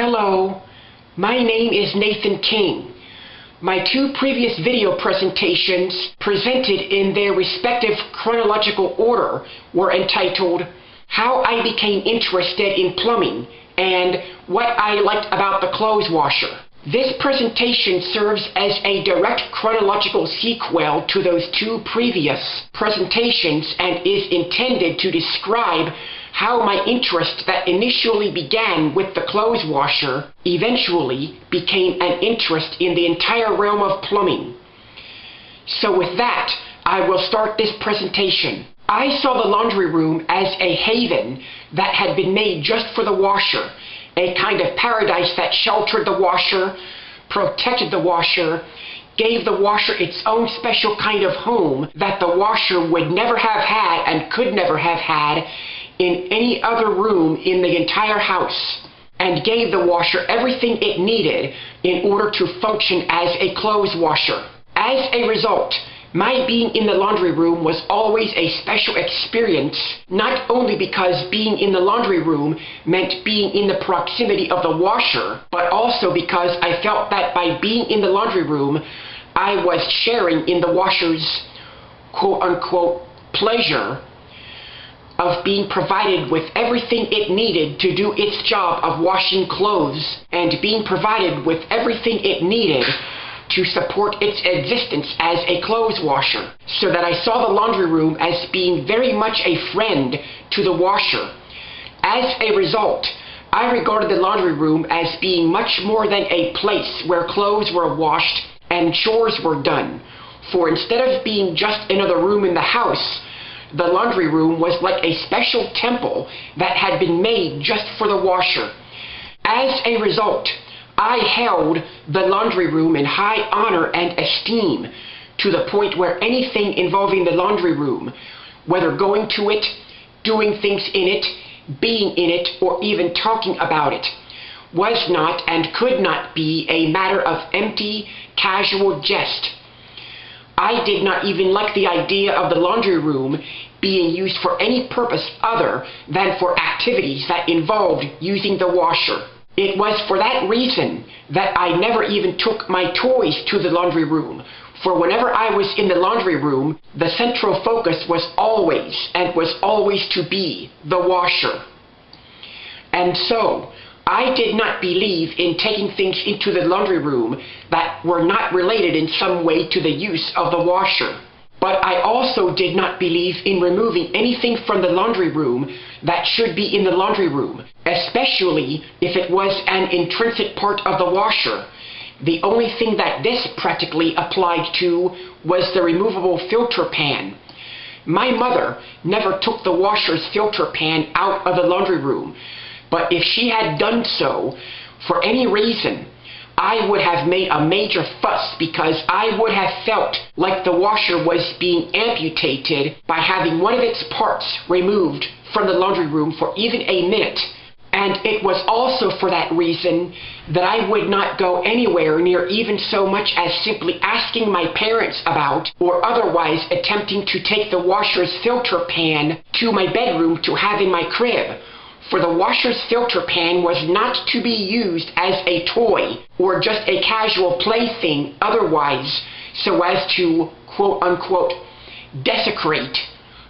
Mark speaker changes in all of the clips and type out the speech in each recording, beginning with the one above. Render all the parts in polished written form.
Speaker 1: Hello, my name is Nathan King. My two previous video presentations presented in their respective chronological order were entitled How I Became Interested in Plumbing and What I Liked About the Clothes Washer. This presentation serves as a direct chronological sequel to those two previous presentations and is intended to describe how my interest that initially began with the clothes washer eventually became an interest in the entire realm of plumbing. So with that, I will start this presentation. I saw the laundry room as a haven that had been made just for the washer, a kind of paradise that sheltered the washer, protected the washer, gave the washer its own special kind of home that the washer would never have had and could never have had in any other room in the entire house, and gave the washer everything it needed in order to function as a clothes washer. As a result, my being in the laundry room was always a special experience, not only because being in the laundry room meant being in the proximity of the washer, but also because I felt that by being in the laundry room, I was sharing in the washer's quote-unquote pleasure of being provided with everything it needed to do its job of washing clothes, and being provided with everything it needed to support its existence as a clothes washer, so that I saw the laundry room as being very much a friend to the washer. As a result, I regarded the laundry room as being much more than a place where clothes were washed and chores were done, for instead of being just another room in the house, the laundry room was like a special temple that had been made just for the washer. As a result, I held the laundry room in high honor and esteem, to the point where anything involving the laundry room, whether going to it, doing things in it, being in it, or even talking about it, was not and could not be a matter of empty, casual jest. I did not even like the idea of the laundry room being used for any purpose other than for activities that involved using the washer. It was for that reason that I never even took my toys to the laundry room, for whenever I was in the laundry room, the central focus was always and was always to be the washer. And so, I did not believe in taking things into the laundry room that were not related in some way to the use of the washer. But I also did not believe in removing anything from the laundry room that should be in the laundry room, especially if it was an intrinsic part of the washer. The only thing that this practically applied to was the removable filter pan. My mother never took the washer's filter pan out of the laundry room, but if she had done so, for any reason, I would have made a major fuss, because I would have felt like the washer was being amputated by having one of its parts removed from the laundry room for even a minute. And it was also for that reason that I would not go anywhere near even so much as simply asking my parents about, or otherwise attempting to take the washer's filter pan to my bedroom to have in my crib. For the washer's filter pan was not to be used as a toy or just a casual plaything otherwise, so as to quote-unquote desecrate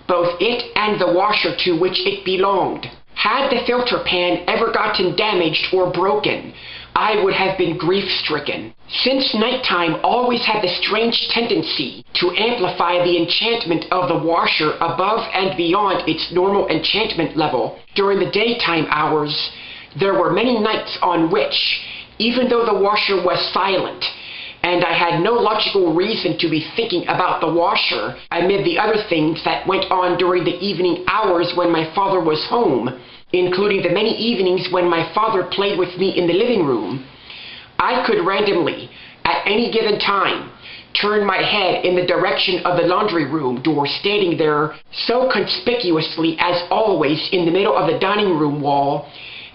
Speaker 1: both it and the washer to which it belonged. Had the filter pan ever gotten damaged or broken, I would have been grief-stricken. Since nighttime always had the strange tendency to amplify the enchantment of the washer above and beyond its normal enchantment level, during the daytime hours, there were many nights on which, even though the washer was silent, and I had no logical reason to be thinking about the washer amid the other things that went on during the evening hours when my father was home, including the many evenings when my father played with me in the living room, I could randomly, at any given time, turn my head in the direction of the laundry room door standing there so conspicuously as always in the middle of the dining room wall,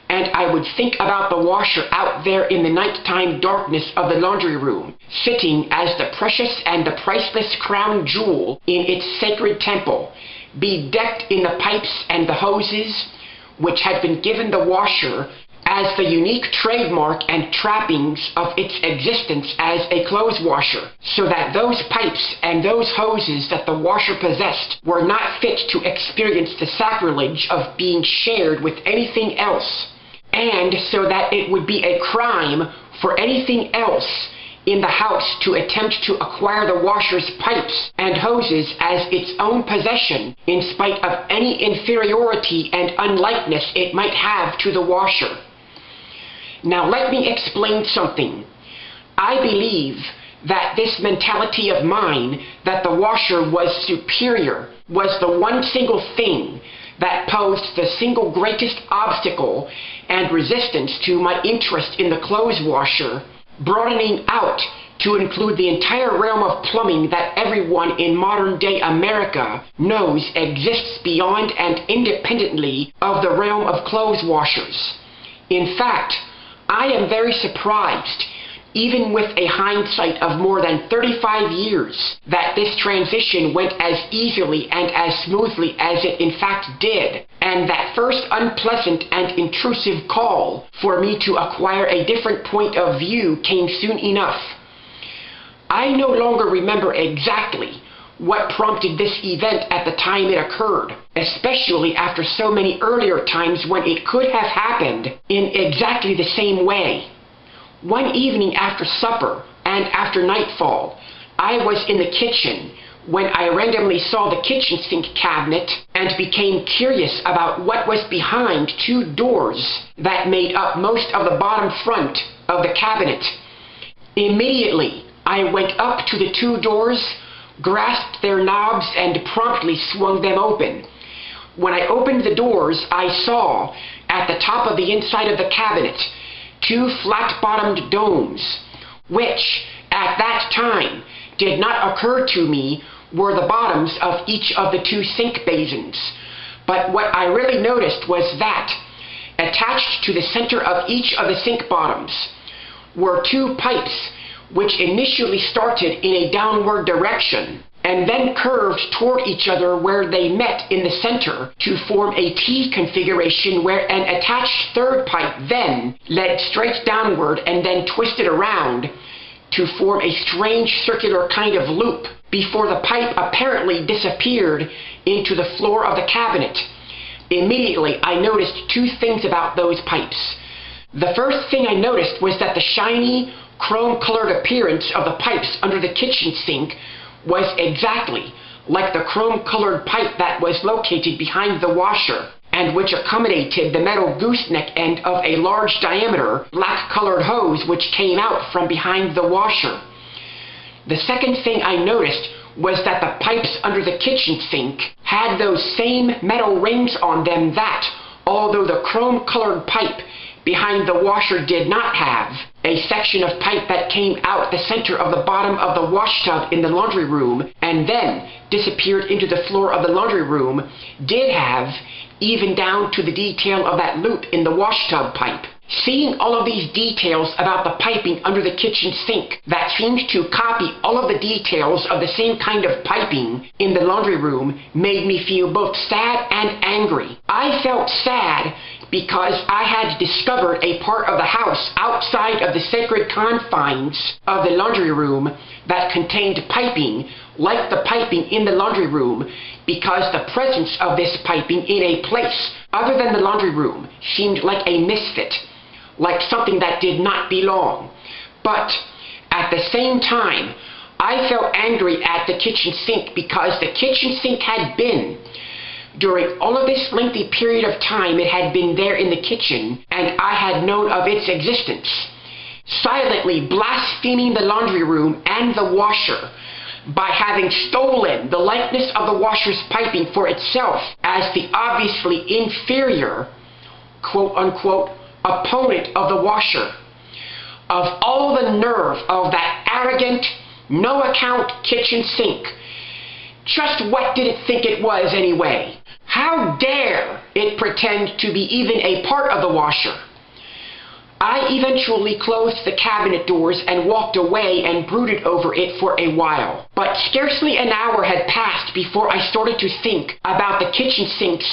Speaker 1: and I would think about the washer out there in the nighttime darkness of the laundry room, sitting as the precious and the priceless crown jewel in its sacred temple, bedecked in the pipes and the hoses, which had been given the washer as the unique trademark and trappings of its existence as a clothes washer, so that those pipes and those hoses that the washer possessed were not fit to experience the sacrilege of being shared with anything else, and so that it would be a crime for anything else in the house to attempt to acquire the washer's pipes and hoses as its own possession, in spite of any inferiority and unlikeness it might have to the washer. Now let me explain something. I believe that this mentality of mine, that the washer was superior, was the one single thing that posed the single greatest obstacle and resistance to my interest in the clothes washer, broadening out to include the entire realm of plumbing that everyone in modern-day America knows exists beyond and independently of the realm of clothes washers. In fact, I am very surprised, even with a hindsight of more than 35 years, that this transition went as easily and as smoothly as it in fact did, and that first unpleasant and intrusive call for me to acquire a different point of view came soon enough. I no longer remember exactly what prompted this event at the time it occurred, especially after so many earlier times when it could have happened in exactly the same way. One evening after supper and after nightfall, I was in the kitchen when I randomly saw the kitchen sink cabinet and became curious about what was behind two doors that made up most of the bottom front of the cabinet. Immediately, I went up to the two doors, grasped their knobs, and promptly swung them open. When I opened the doors, I saw, at the top of the inside of the cabinet, two flat-bottomed domes, which, at that time, did not occur to me were the bottoms of each of the two sink basins. But what I really noticed was that, attached to the center of each of the sink bottoms, were two pipes which initially started in a downward direction and then curved toward each other where they met in the center to form a T configuration, where an attached third pipe then led straight downward and then twisted around to form a strange circular kind of loop before the pipe apparently disappeared into the floor of the cabinet. Immediately, I noticed two things about those pipes. The first thing I noticed was that the shiny, chrome-colored appearance of the pipes under the kitchen sink was exactly like the chrome-colored pipe that was located behind the washer, and which accommodated the metal gooseneck end of a large diameter, black-colored hose which came out from behind the washer. The second thing I noticed was that the pipes under the kitchen sink had those same metal rings on them that, although the chrome-colored pipe behind the washer did not have, a section of pipe that came out the center of the bottom of the wash tub in the laundry room and then disappeared into the floor of the laundry room, did have, even down to the detail of that loop in the wash tub pipe. Seeing all of these details about the piping under the kitchen sink that seemed to copy all of the details of the same kind of piping in the laundry room made me feel both sad and angry. I felt sad because I had discovered a part of the house outside of the sacred confines of the laundry room that contained piping like the piping in the laundry room, because the presence of this piping in a place other than the laundry room seemed like a misfit, like something that did not belong. But at the same time, I felt angry at the kitchen sink because the kitchen sink had been, during all of this lengthy period of time it had been there in the kitchen, and I had known of its existence, silently blaspheming the laundry room and the washer by having stolen the likeness of the washer's piping for itself as the obviously inferior, quote-unquote, opponent of the washer. Of all the nerve of that arrogant, no-account kitchen sink, just what did it think it was anyway? How dare it pretend to be even a part of the washer? I eventually closed the cabinet doors and walked away and brooded over it for a while. But scarcely an hour had passed before I started to think about the kitchen sink's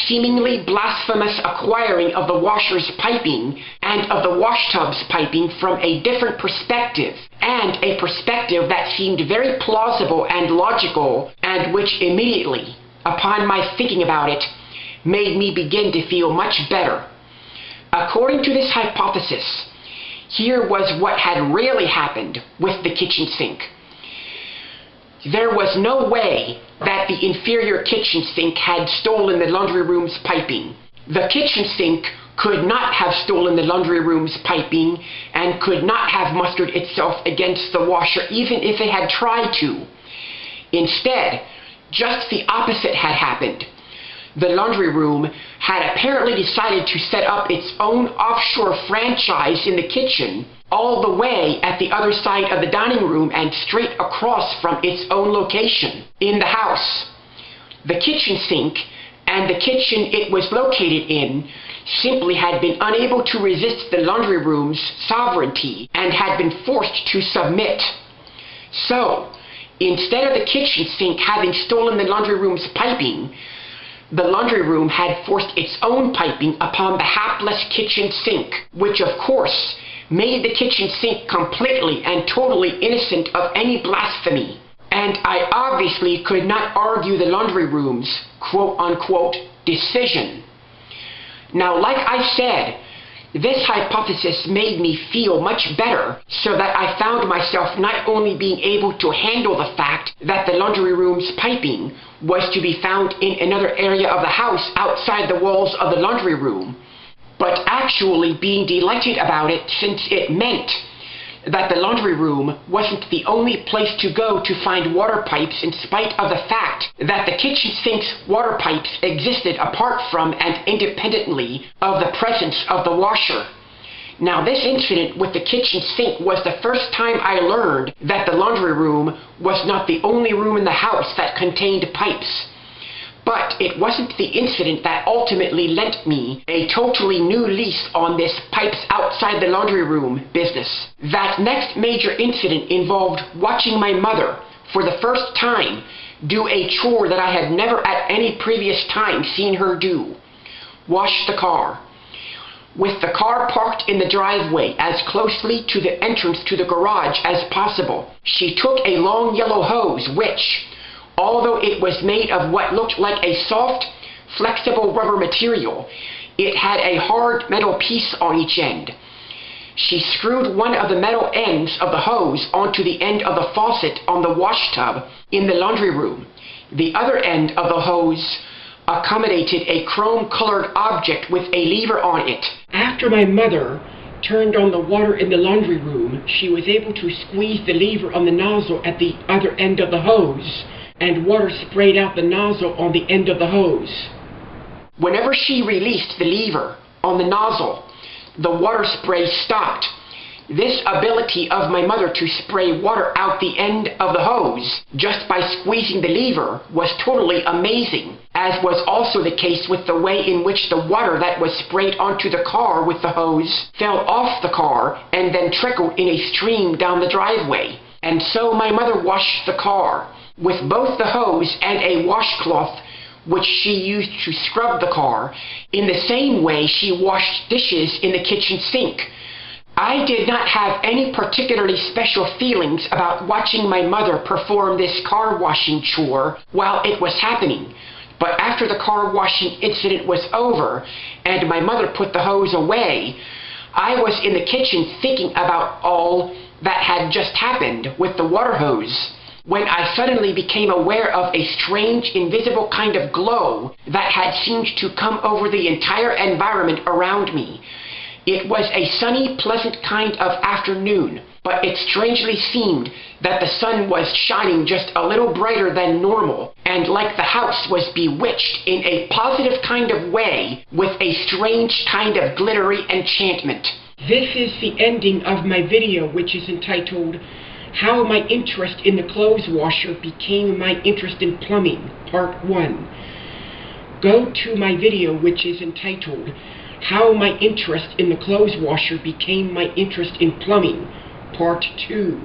Speaker 1: seemingly blasphemous acquiring of the washer's piping and of the washtub's piping from a different perspective, and a perspective that seemed very plausible and logical, and which immediately, upon my thinking about it, made me begin to feel much better. According to this hypothesis, here was what had really happened with the kitchen sink. There was no way that the inferior kitchen sink had stolen the laundry room's piping. The kitchen sink could not have stolen the laundry room's piping and could not have mustered itself against the washer even if it had tried to. Instead, just the opposite had happened. The laundry room had apparently decided to set up its own offshore franchise in the kitchen, all the way at the other side of the dining room and straight across from its own location in the house. The kitchen sink and the kitchen it was located in simply had been unable to resist the laundry room's sovereignty and had been forced to submit. So, instead of the kitchen sink having stolen the laundry room's piping, the laundry room had forced its own piping upon the hapless kitchen sink, which of course made the kitchen sink completely and totally innocent of any blasphemy. And I obviously could not argue the laundry room's quote-unquote decision. Now, like I said, this hypothesis made me feel much better, so that I found myself not only being able to handle the fact that the laundry room's piping was to be found in another area of the house outside the walls of the laundry room, but actually being delighted about it, since it meant that the laundry room wasn't the only place to go to find water pipes, in spite of the fact that the kitchen sink's water pipes existed apart from and independently of the presence of the washer. Now, this incident with the kitchen sink was the first time I learned that the laundry room was not the only room in the house that contained pipes. But it wasn't the incident that ultimately lent me a totally new lease on this pipes outside the laundry room business. That next major incident involved watching my mother, for the first time, do a chore that I had never at any previous time seen her do: wash the car. With the car parked in the driveway as closely to the entrance to the garage as possible, she took a long yellow hose which, although it was made of what looked like a soft, flexible rubber material, it had a hard metal piece on each end. She screwed one of the metal ends of the hose onto the end of the faucet on the washtub in the laundry room. The other end of the hose accommodated a chrome-colored object with a lever on it. After my mother turned on the water in the laundry room, she was able to squeeze the lever on the nozzle at the other end of the hose, and water sprayed out the nozzle on the end of the hose. Whenever she released the lever on the nozzle, the water spray stopped. This ability of my mother to spray water out the end of the hose just by squeezing the lever was totally amazing, as was also the case with the way in which the water that was sprayed onto the car with the hose fell off the car and then trickled in a stream down the driveway. And so my mother washed the car with both the hose and a washcloth which she used to scrub the car, in the same way she washed dishes in the kitchen sink. I did not have any particularly special feelings about watching my mother perform this car washing chore while it was happening, but after the car washing incident was over and my mother put the hose away, I was in the kitchen thinking about all that had just happened with the water hose, when I suddenly became aware of a strange, invisible kind of glow that had seemed to come over the entire environment around me. It was a sunny, pleasant kind of afternoon, but it strangely seemed that the sun was shining just a little brighter than normal, and like the house was bewitched in a positive kind of way with a strange kind of glittery enchantment. This is the ending of my video, which is entitled How My Interest in the Clothes Washer Became My Interest in Plumbing, Part 1. Go to my video, which is entitled How My Interest in the Clothes Washer Became My Interest in Plumbing, Part 2.